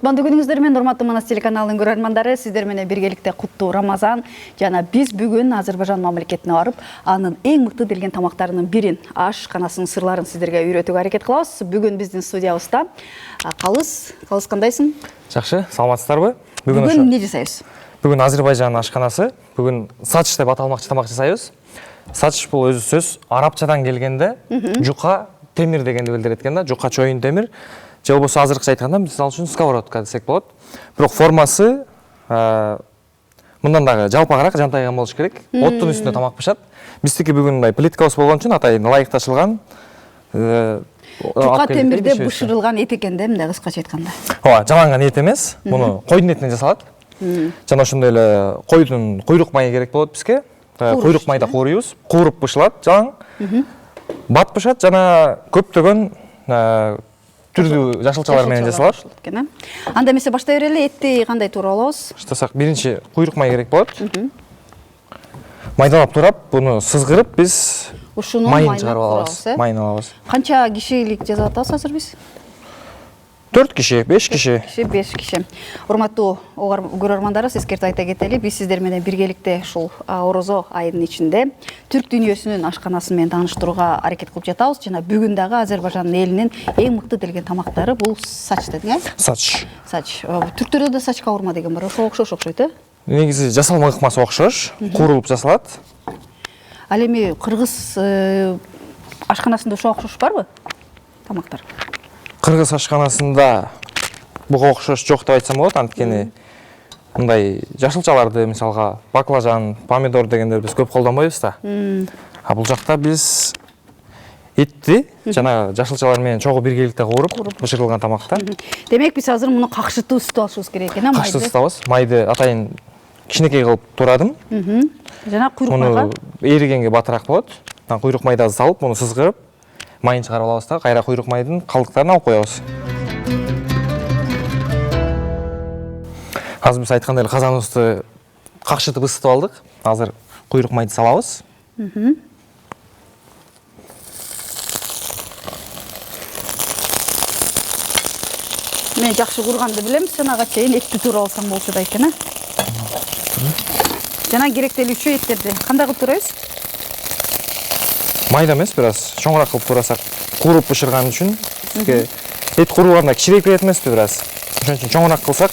Кутмандуу күнүңүздөр менен урматтуу Манас телеканалынын көрөрмандары, сиздер менен биргеликте куттуу Рамазан жана биз бүгүн Азербайжан мамлекетине барып, анын эң мыкты делген тамактарынын бирин, ашканасынын сырларын сиздерге үйрөтүүгө аракет кылабыз. Бүгүн биздин студиябызда Калыс кандайсың? Жакшы, саламатсыздарбы? Бүгүн эмне жасайбыз? Бүгүн Азербайжан ашканасы, бүгүн сач деп аталмакчы тамак жасайбыз. Сач бул өзү сөз арабчадан келгенде жука темир дегенди билдирет экен да, жука чоюн темир. Же болбосо азыркыча айтканда мисалы үчүн сковородка десек болот. Бирок формасы мындан дагы жалпагыраак, жантайган болуш керек. Оттун үстүндө тамак бышат. Биздики бүгүн мындай плиткабыз болгон үчүн атайын ылайыкташылган жука темирде бышырылган эт экен да, мындай кыскача айтканда. Ооба, жаланган эт эмес. Муну койдун этинен жасалат. Жана ошондой эле койдун куйрук майы керек болот бизге. Куйрук майда кууруйбуз. Кууруп бышылат, жалаң. Бат бышат жана көптөгөн түрдүү жашылчалар менен жасалат. Анда эмесе баштай берели, этти кандай тууралабыз? Баштасак, биринчи куйрук май керек болот. Майдалап турап, буну сызгырып биз майын чыгарып алабыз. Майын алабыз. Канча кишилик жасап атабыз азыр биз? 4 киши, 5 киши. 5 киши. Урматтуу көрөрмандарыбыз, эскертип айта кетели, биз сиздер менен биргеликте ушул Орозо айынын ичинде түрк дүйнөсүнүн ашканасы менен тааныштырууга аракет кылып жатабыз. Жана бүгүн дагы Азербайжан элинин эң мыкты делген тамактары бул сач дедиң, э? Сач. Сач. Түрктөрдө да сач кавурма деген бар, ошого окшош окшойт, э? Негизи жасалма ыкмасы окшош, куурулуп жасалат. Ал эми кыргыз ашканасында ошого окшош барбы? Тамактар. Кыргыз ашканасында буга окшош жок деп айтсам болот, анткени мындай жашылчаларды, мисалга баклажан, помидор дегендерди биз көп колдонбойбуз да. А бул жакта биз этти жана жашылчалар менен чогуу биргеликте кууруп бышырылган тамакта. Демек биз азыр муну какшытып ысытып алышыбыз керек экен, майды. Какшытып ысытабыз. Майды атайын кичинекей кылып турадым. Жана куйрук майга. Муну эригенге батыраак болот. Куйрук майды салып, муну сызгырып, майын чыгарып алабыз да, кайра куйрук майдын калдыктарын алып коебуз. Азыр биз айткандай эле казаныбызды какшытып ысытып алдык. Азыр куйрук майды салабыз. Мен жакшы курганды билем, сен ага чейин этти туурап алсаң болчу да экен, э? Жана керектелүүчү эттерди кандай кылып туурайбыз? Майда эмес, бир аз чоңураак кылып туурасак, кууруп бышырган үчүн бизге эт кууруганда кичирейип кетет эмеспи бир аз. Ошон үчүн чоңураак кылсак,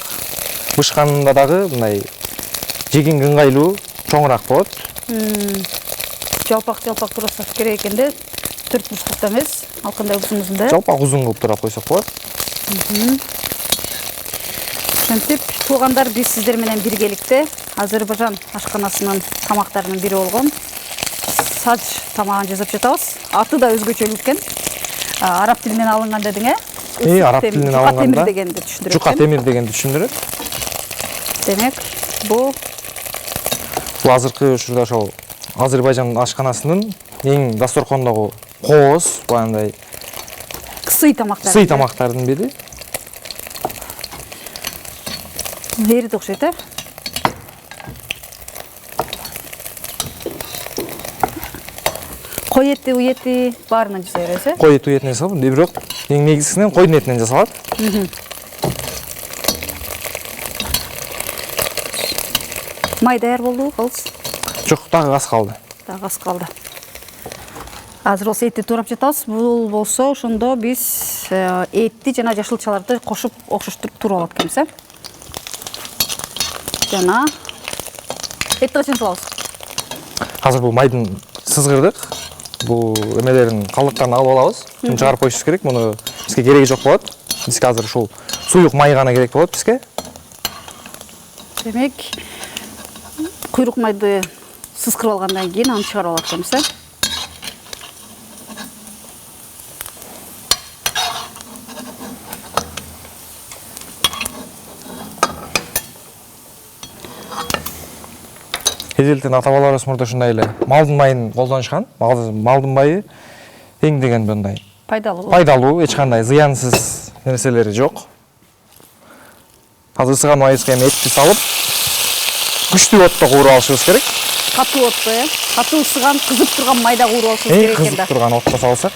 бышканында дагы мындай жегенге ыңгайлуу чоңураак болот. Жалпак туурасак керек экен да, 4 бурчтукта эмес, ал кандай узун да? Жалпак узун кылып турап койсок болот. Ошентип, туугандар, биз сиздер менен биргеликте Азербайжан ашканасынын тамактарынын бири болгон сач тамагын жасап жатабыз. Аты да өзгөчөлүк экен. Араб тилинен алынган дедиң, э? Араб тилинен алынганда темир дегенди түшүндүрөт. Жука темир дегенди түшүндүрөт. Демек, бул азыркы ушурда ошол Азербайжан ашканасынын эң дасторкондогу кооз, андай сый тамактар. Сый тамактардын бири. Бери окшойт, э? Кой эти, уй эти баарынан жасай беребиз, э? Кой эти, уй этинен жасалат, бирок эң негизгисинен койдун этинен жасалат. Май даяр болду, калыс? Жок, дагы аз калды. Дагы аз калды. Азыр болсо этти туурап жатабыз. Бул болсо ошондо биз этти жана жашылчаларды кошуп окшоштуруп туурап алат экенбиз, э? Жана этти качан салабыз? Азыр бул майдын сызгырдык. Бул эмелерин калдыктарын алып алабыз. Чыгарып коюшубуз керек. Муну бизге кереги жок болот. Бизге азыр ушул суюк май гана керек болот бизге. Демек, куйрук майды сызгырып алгандан кийин аны чыгарып алат экенбиз, э? Эзелтен ата-бабаларыбыз мурда ушундай эле малдын майын колдонушкан. Малдын майы эң деген мындай пайдалуу, эч кандай зыянсыз нерселери жок. Азыр ысыган майыбызга эми этти салып, күчтүү отто кууруп алышыбыз керек. Катуу отто, э? Катуу ысыган, кызып турган майда кууруп алышыбыз керек экен да. Кызып турган отто салсак.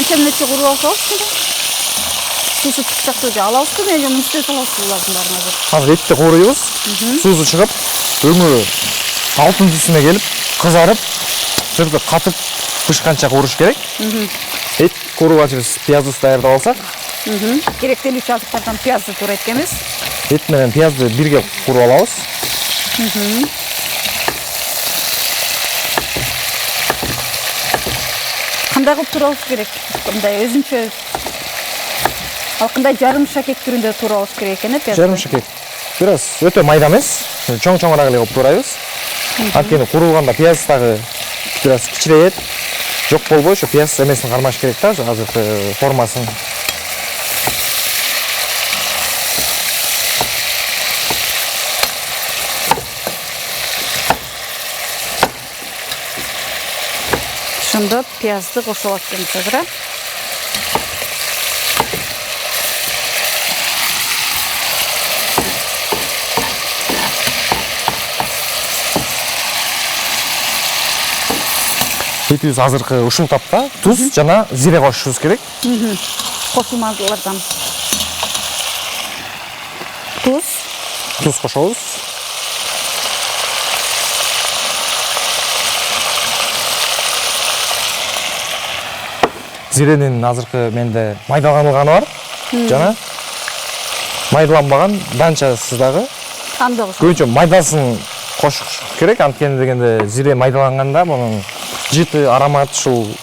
Канча мүнөткө куруп алсабыз кеде? Суусу чыкчакты же алабыз кеде, же муну үстүнө салабыз булардын баарын азыр. Азыр этти кууруйбуз. Суусу чыгып, өңү алтын түсүнө келип, кызарып, сырты катып пышканча кууруш керек. Эт куурубачыбыз пиязды даярдап алсак, Керектелүүчү азыктардан пиязды туура эткенбиз. эт менен пиязды бирге кууруп алабыз. Кандай кылып туурабыз керек? Мындай өзүнчө ал кандай жарым шакек түрүндө туурабыз керек экен, пиязды. Жарым шакек. Бираз өтө майда эмес, чоң-чоңураак эле кылып туурайбыз. Анткени куурулганда пияз дагы бираз кичирейет. Жок болбой, ошо пияз эмесин кармаш керек да, азыркы формасын. Ошондо пиязды кошуп атабыз азыр. Этибиз азыркы ушул тапта туз жана зире кошушубуз керек. Кошулмалардан Туз кошобуз. Зиренин азыркы менде майдаланылганы бар. Жана майдаланбаган данчасы дагы. анда кошуп. Көбүнчө майдасын кошуш керек. Анткени дегенде зире майдаланганда мунун жыты, аромат, ушул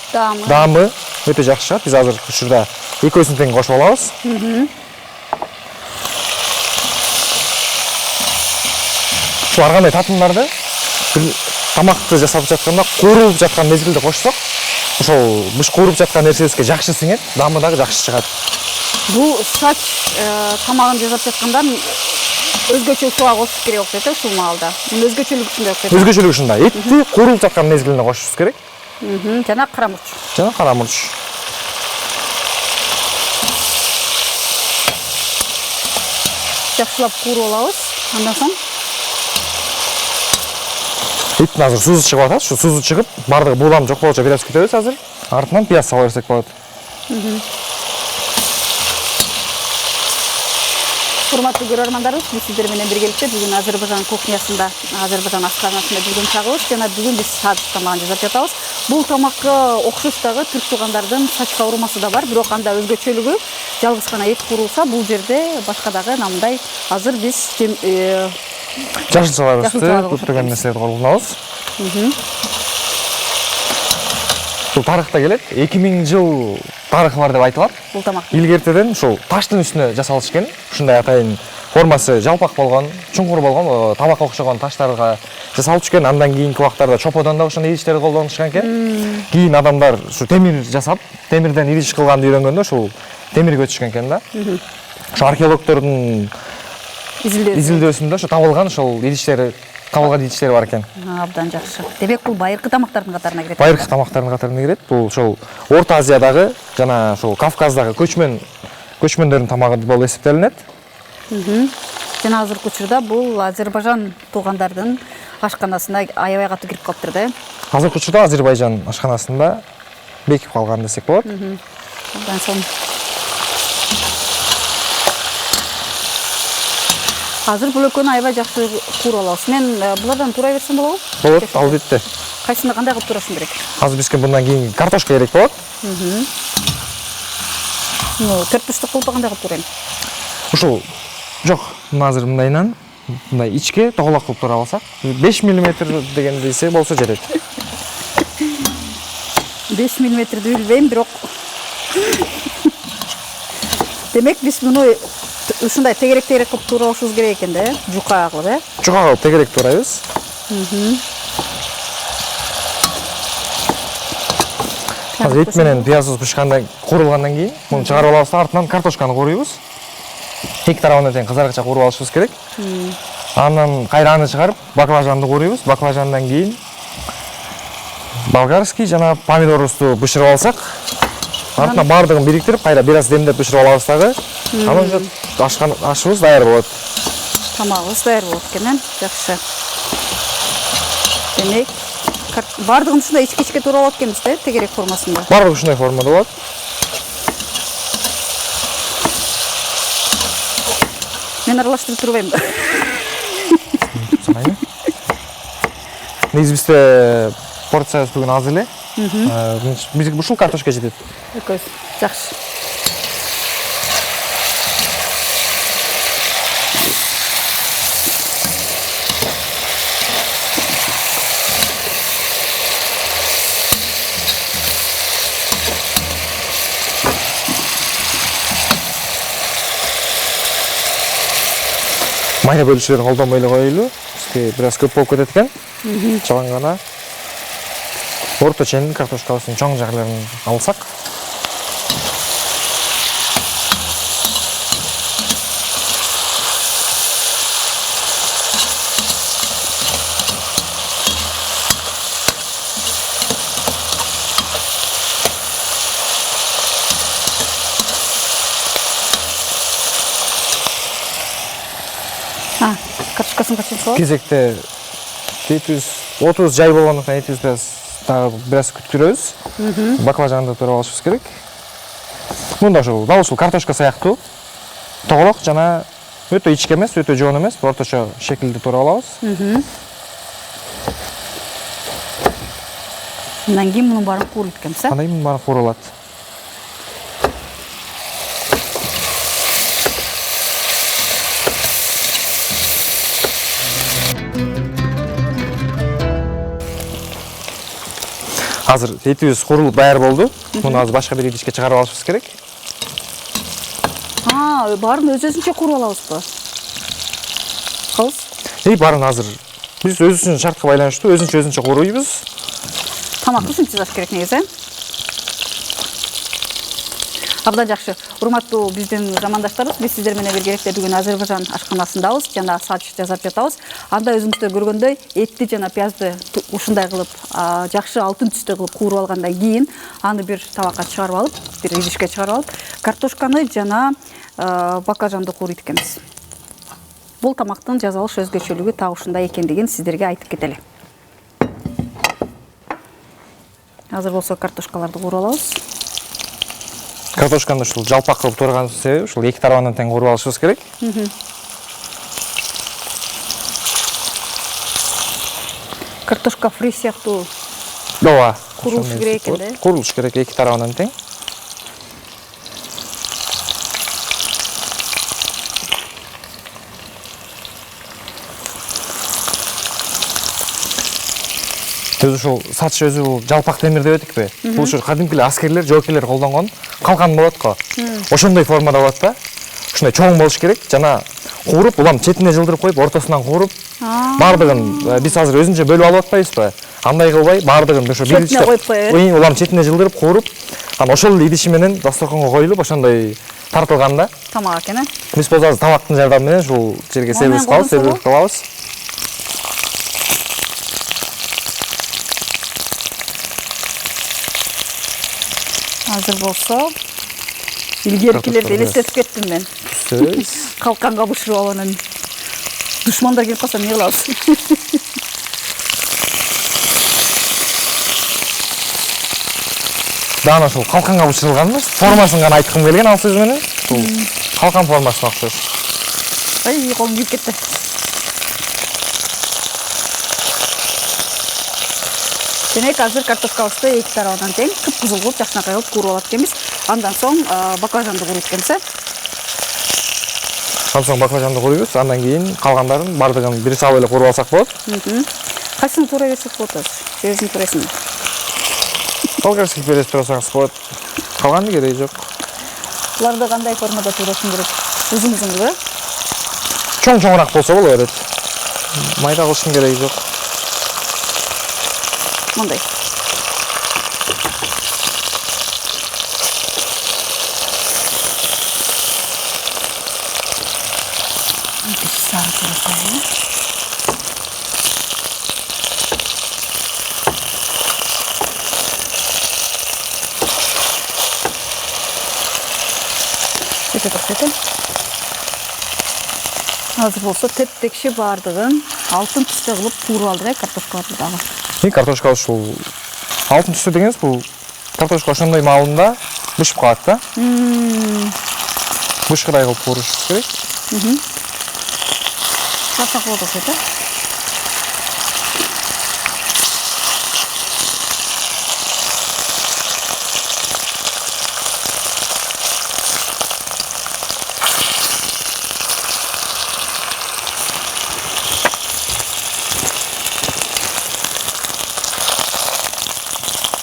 даамы өтө жакшы чыгат. Биз азыр ушурда экөөсүн тең кошуп алабыз. Ушул ар кандай татымдарды бир тамакты жасап жатканда куурулуп жаткан мезгилде кошсок, ошол буш кууруп жаткан нерсебизге жакшы сиңет, даамы дагы жакшы чыгат. Бул сач тамагын жасап жатканда өзгөчө суга кошуш керек болуп кетет ушул маалда. Мунун өзгөчөлүгү ушундай болуп кетет. Өзгөчөлүгү ушундай. Этти куурулуп жаткан мезгилинде кошушубуз керек. Жана кара мурч. Жана кара мурч. Жакшылап кууруп алабыз. Андан соң Эттин азыр суузу чыгып атат. Ушу суузу чыгып, бардыгы бууданып жок болчу бираз күтөбүз азыр. Артынан пияз сала берсек болот. Урматтуу көрөрмандарыбыз, биз сиздер менен биргеликте бүгүн Азербайжан кухнясында, Азербайжан ашканасында жүргөн чагыбыз жана бүгүн биз сач тамагын жасап жатабыз. Бул тамакка окшош дагы түрк туугандардын сач кавурмасы да бар, бирок анда өзгөчөлүгү жалгыз гана эт куурулса, бул жерде башка дагы мындай азыр биз жашылчаларыбызды көптөгөн нерселерди колдонобуз. Бул тарыхта келет. 2000 жыл тарыхы бар деп айтылат. бул тамак. Илгертеден ушул таштын үстүнө жасалыш экен. Ушундай атайын формасы жалпак болгон, чуңкур болгон, табакка окшогон таштарга жасалып экен. Андан кийинки убактарда чоподон да ошондой идиштерди колдонушкан экен. Кийин адамдар ушу темир жасап, темирден идиш кылганды үйрөнгөндө ушул темирге өтүшкөн экен да. Ошо археологдордун изилдөөсүндө ошо табылган ошол идиштери, табылган идиштери бар экен. Абдан жакшы. Демек бул байыркы тамактардын катарына кирет. Байыркы тамактардын катарына кирет. Бул ошол Орто Азиядагы жана ошол Кавказдагы көчмөндөрдүн тамагы болуп эсептелинет. Жана азыркы учурда бул Азербайжан туугандардын ашканасына аябай катуу кирип калыптыр да. Азыркы учурда Азербайжан ашканасында бекип калган десек болот. Андан соң азыр бул экөөнү аябай жакшы кууруп алабыз. Мен булардан туурай берсем болобу? Болот, албетте. Кайсыны кандай кылып туурашым керек? Азыр бизге мындан кийин картошка керек болот. 4 буштук кылып кандай кылып туурайм? Ушул жок, мына азыр мындайынан мындай ичке тоголок кылып туурап алсак, 5 мм деген десе болсо жетет. 5 мм билбейм, бирок демек биз муну ушундай тегерек кылып туурабышыбыз керек экен да, жука кылып, Жука кылып тегерек туурайбыз. Азыр эт менен пиязыбыз пышкандан, куурулгандан кийин муну чыгарып алабыз да артынан картошканы кууруйбуз. Эки тарабына тең кызаргыча кууруп алышыбыз керек. Андан кайра аны чыгарып, баклажанды кууруйбуз. Баклажандан кийин болгарский жана помидорубузду бышырып алсак, артынан бардыгын бириктирип, кайра бираз демдеп бышырып алабыз дагы. Анан уже ашыбыз даяр болот. Тамагыбыз даяр болот экен, жакшы. Демек, Бардығын ушундай ичке тууралап экенбиз да, тегерек формасында. Барлыгы ушундай формада болот. Мен аралаштырып турбайм да. Негизи бизде порциябыз бүгүн аз эле. Бизге ушул картошка жетет. Экөөбүз жакшы. Майда бөлүшүлөрүн колдонбой эле коелу. Бизге бир аз көп болуп кетет экен. Чаган гана орто ченин картошкабыздын чоң жерлерин алсак. Картошкасын качан салат? Кезекте этибиз 30 жай болгондуктан этибиз бир аз күткүрөбүз. Баклажанды туурап алышыбыз керек. Мында дал ушул картошка сыяктуу тоголок жана өтө ичке эмес, өтө жоон эмес, орточо шекилде туурап алабыз. Андан кийин мунун баарын кууруп эткенбиз, а? Андан кийин мунун баары куурулат. Азыр этибиз курулуп даяр болду. Муну азыр башка бир идишке чыгарып алышыбыз керек. Баарын өз-өзүнчө кууруп алабызбы? Калыс? Баарын азыр биз өзүбүздүн шартка байланыштуу өзүнчө кууруйбуз. Тамакты ушинче жасаш керек негизи. Абдан жакшы. Урматтуу биздин замандаштарыбыз, биз сиздер менен биргеликте бүгүн Азербайжан ашканасындабыз жана сач жасап жатабыз. Анда өзүңүздөр көргөндөй этти жана пиязды ушундай кылып жакшы алтын түстө кылып кууруп алгандан кийин аны бир табакка чыгарып алып, бир идишке чыгарып алып, картошканы жана баклажанды кууруйт экенбиз. Бул тамактын жазалыш өзгөчөлүгү так ушундай экендигин сиздерге айтып кетели. Азыр болсо картошкаларды кууруп алабыз. Картошканы ушул жалпак кылып турганыбыздын себеби ушул эки тарабынан тең кууруп алышыбыз керек. Картошка фри сыяктуу Ооба. курулушу керек экен да. Курулуш керек эки тарабынан тең. Өзү ушул сач өзү бул жалпак темир деп этикпи? Бул ушу кадимки эле аскерлер, жоокерлер колдонгон калкан болот го. Ошондой формада болот да. Ушундай чоң болуш керек жана кууруп, улам четине жылдырып коюп, ортосунан кууруп, баардыгын биз азыр өзүнчө бөлүп алып атпайбызбы? Андай кылбай, баардыгын ошо бир идиште улам четине жылдырып кууруп, анан ошол эле идиши менен дасторконго коюлуп, ошондой тартылган да. Тамак экен, Биз болсо азыр табактын жардамы менен ушул жерге сервис кылабыз. Азыр болсо илгеркилерди элестетип кеттим мен. Калканга бышырып алып анан душмандар келип калса эмне кылабыз? Дана ушул калканга бышырылган формасын гана айткым келген ал сөз менен. Ушул калкан формасына окшош. Ай, колум күйүп кетти. Демек азыр картошкабызды эки тарабынан тең кып-кызыл кылып жакшынакай кылып кууруп алат экенбиз. Андан соң баклажанды кууруп экенбиз. Андан соң баклажанды кууруйбуз, андан кийин калгандарын бардыгын бир сабы эле кууруп алсак болот. Кайсысын туурай берсек болот азыр? Өзүң туурайсың. Болгарский перец турасаңыз болот. Калганды кереги жок. Буларды кандай формада туурашың керек? Узун-узунбу? Чоң-чоңураак болсо боло берет. Майда кылыштын кереги жок. Мындай. Сары турасың. Өтө. Азыр болсо теп-текши бардыгын алтын түстө кылып кууруп алдык картошкаларды дагы. И картошка ушул алтын түсү дегенибиз бул картошка ошондой маалында бышып калат да. Бышкырай кылып куурушубуз керек. Сасак болду да.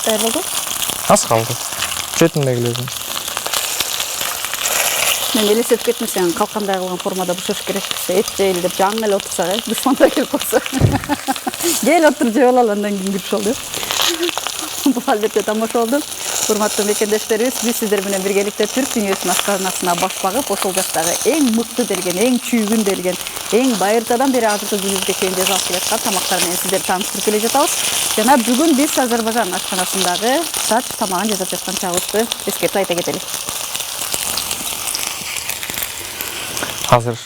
Dayar oldu. Az kaldı. Çetinle geliyorsun. Мен елестетіп кеттім сен қалқандай қылған формада бұршаш керек ет жейіл деп жаң эле отырсақ душмандар келіп қалса кел отур жеп алалы андан кийин кіріп шалды. Бул албетте тамаша болду. Урматтуу мекендештерибиз, биз сиздер менен биргеликте түрк дүйнөсүнүн ашканасына баш багып, ошол жактагы эң мыкты делген, эң чүйгүн делген, эң байыртадан бери азыркы күнүбүзгө чейин жасалып келаткан тамактар менен сиздерди тааныштырып келе жатабыз. Жана бүгүн биз Азербайжан ашканасындагы сач тамагын жасап жаткан чагыбызды эскертип айта кетели. Hazır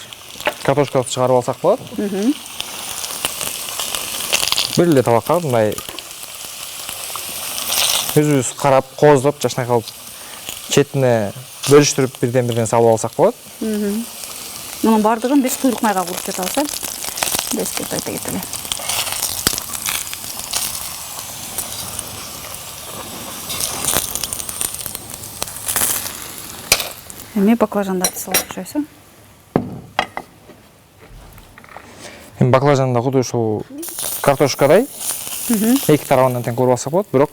kartoşkабызды чыгарып алсак болот. Бир эле табакка мындай өзүбүз карап, кооздоп, жашнай калып четине бөлүштүрүп бирден-бирден салып алсак болот. Мунун бардыгын биз куйрук майга куруп жатабыз, э? Эскертип айта кетели. Эми баклажандарды салып коюшсуң. Эми баклажанда куду ушул картошкадай эки тарабынан тең кууруп алсак болот, бирок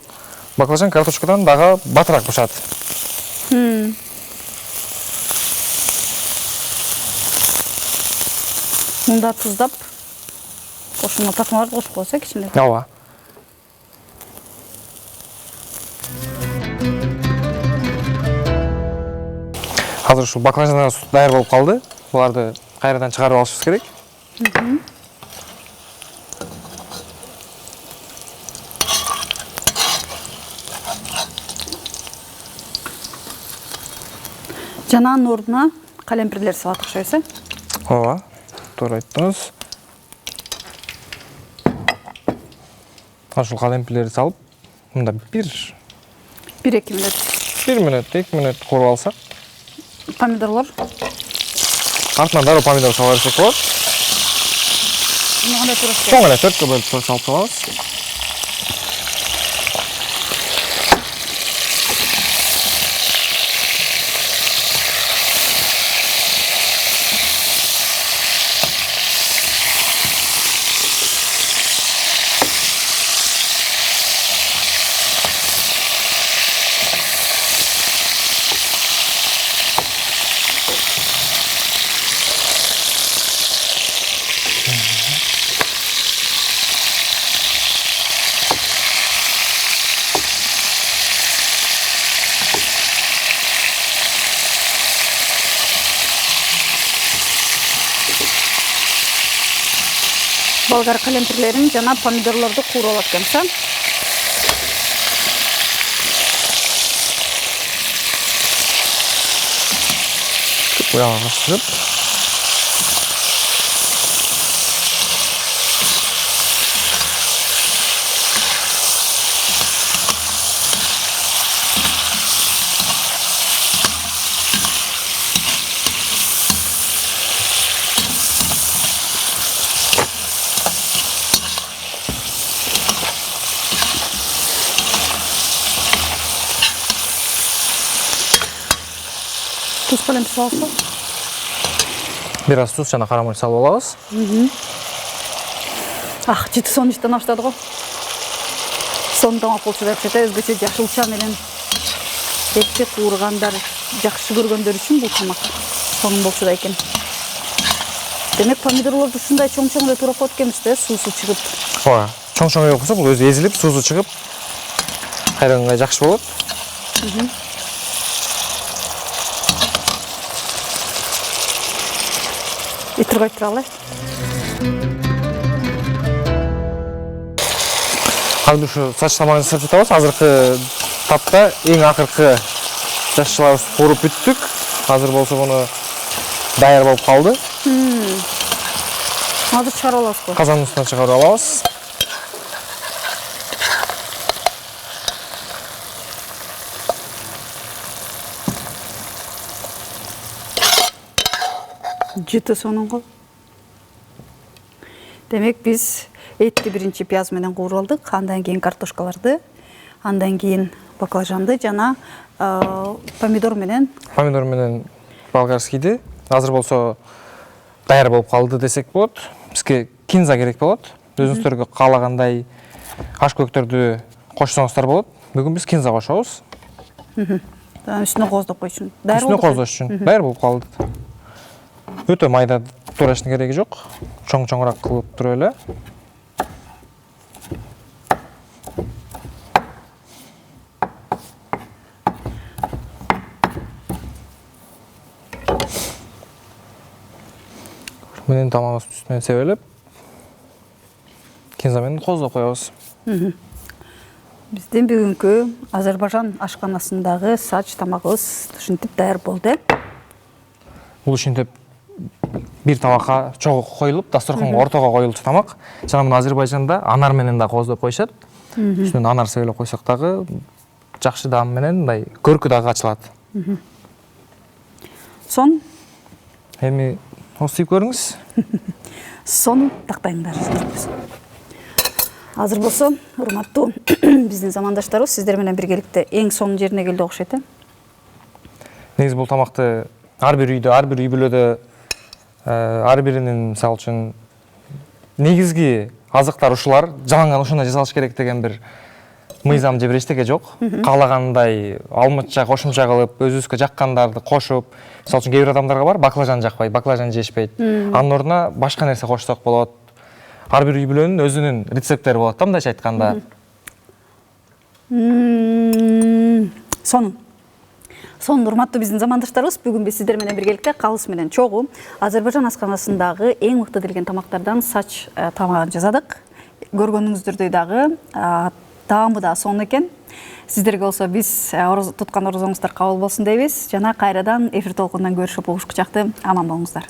баклажан картошкадан дагы батыраак бышат. Мында туздап, ошону татмаларды кошуп коесуң, кичине. Ооба. Азыр ушул баклажандарыбыз даяр болуп калды. Буларды кайрадан чыгарып алышыбыз керек. Жананын ордуна калемпирлер салат окшойсу. Ооба, туура айттыңыз. Ошол калемпирлерди салып, мында 1-2 мүнөт. 1 мүнөт, 2 мүнөт кууруп алсак. Помидорлор. Артынан дароо помидор сала берсек болот. Мындай туура. Чоң эле 4кө бөлүп салып салабыз. Болгар калемпирлерин жана помидорлорду кууруп алат экенсиң. Буяга каштырып. Туз калемпир саласың. Бир аз туз жана кара мурч салып алабыз. Жыты сонун иштен баштады го. Сонун тамак болчу деп жатат, өзгөчө жашылча менен этти куургандар жакшы көргөндөр үчүн бул тамак сонун болчу да экен. Демек помидорлорду ушундай чоң-чоң эле туурап коет экенбиз да, суусу чыгып. Ооба, чоң-чоң эле болсо бул өзү эзилип, суусу чыгып кайрадан жакшы болот. Итир коюп туралы. Азыр ушу сач тамагын жасап жатабыз. Азыркы тапта эң акыркы жашыларыбызды кууруп бүттүк. Азыр болсо буну даяр болуп калды. Азыр чыгарып алабызбы? Казандын үстүнө чыгарып алабыз. Жыты сонун. Демек биз этти биринчи пияз менен кууруп алдык, андан кийин картошкаларды, андан кийин баклажанды жана помидор менен болгарскийди. Азыр болсо даяр болуп калды десек болот. Бизге кинза керек болот. Өзүңүздөргө каалагандай аш көктөрдү кошсоңуздар болот. Бүгүн биз кинза кошобуз. Үстүнө кооздоп коюш үчүн. Үстүнө кооздош үчүн. Даяр болуп калды. Өтө майда туурашнын кереги жок. Чоң-чоңураак кылып туруп эле. Менен тамагыбыздын үстүнөн себелеп, кинза менен кооздоп коебуз. Биздин бүгүнкү Азербайжан ашканасындагы сач тамагыбыз ушинтип даяр болду. Бул ушинтип бир табакка чогуу коюлуп, дасторконго ортого коюлчу тамак. Жана муну Азербайжанда анар менен да кооздоп коюшат. Үстүнөн анар себелеп койсок дагы жакшы даам менен мындай көркү дагы ачылат. Сон Эми осуйуп көрүңүз. Сону тактайыңдар. Азыр болсо, урматтуу биздин замандаштарыбыз сиздер менен биргеликте эң сонун жерине келди окшойт. Негизи бул тамакты ар бир үйдө, ар бир үй бүлөдө, ар биринин мисалы үчүн негизги азыктар ушулар, жаланган ушундай жасалыш керек деген бир мыйзам же бир эчтеке жок. Каалагандай алмача, кошумча кылып, өзүбүзгө жаккандарды кошуп, мисалы үчүн кээ бир адамдарга бар, баклажан жакпайт, баклажан жешпейт. Анын ордуна башка нерсе кошсок болот. Ар бир үй бүлөнүн өзүнүн рецепттери болот да, мындайча айтканда. Сонун урматтуу биздин замандаштарыбыз, бүгүн биз сиздер менен биргеликте калыс менен чогуу Азербайжан ашканасындагы эң мыкты делген тамактардан сач тамагын жасадык. Көргөнүңүздөрдөй дагы таамы да сонун экен. Сиздерге болсо биз туткан орозоңуздар кабыл болсун дейбиз. Жана кайрадан эфир толкунунан көрүшүп угушкучакты аман болуңуздар.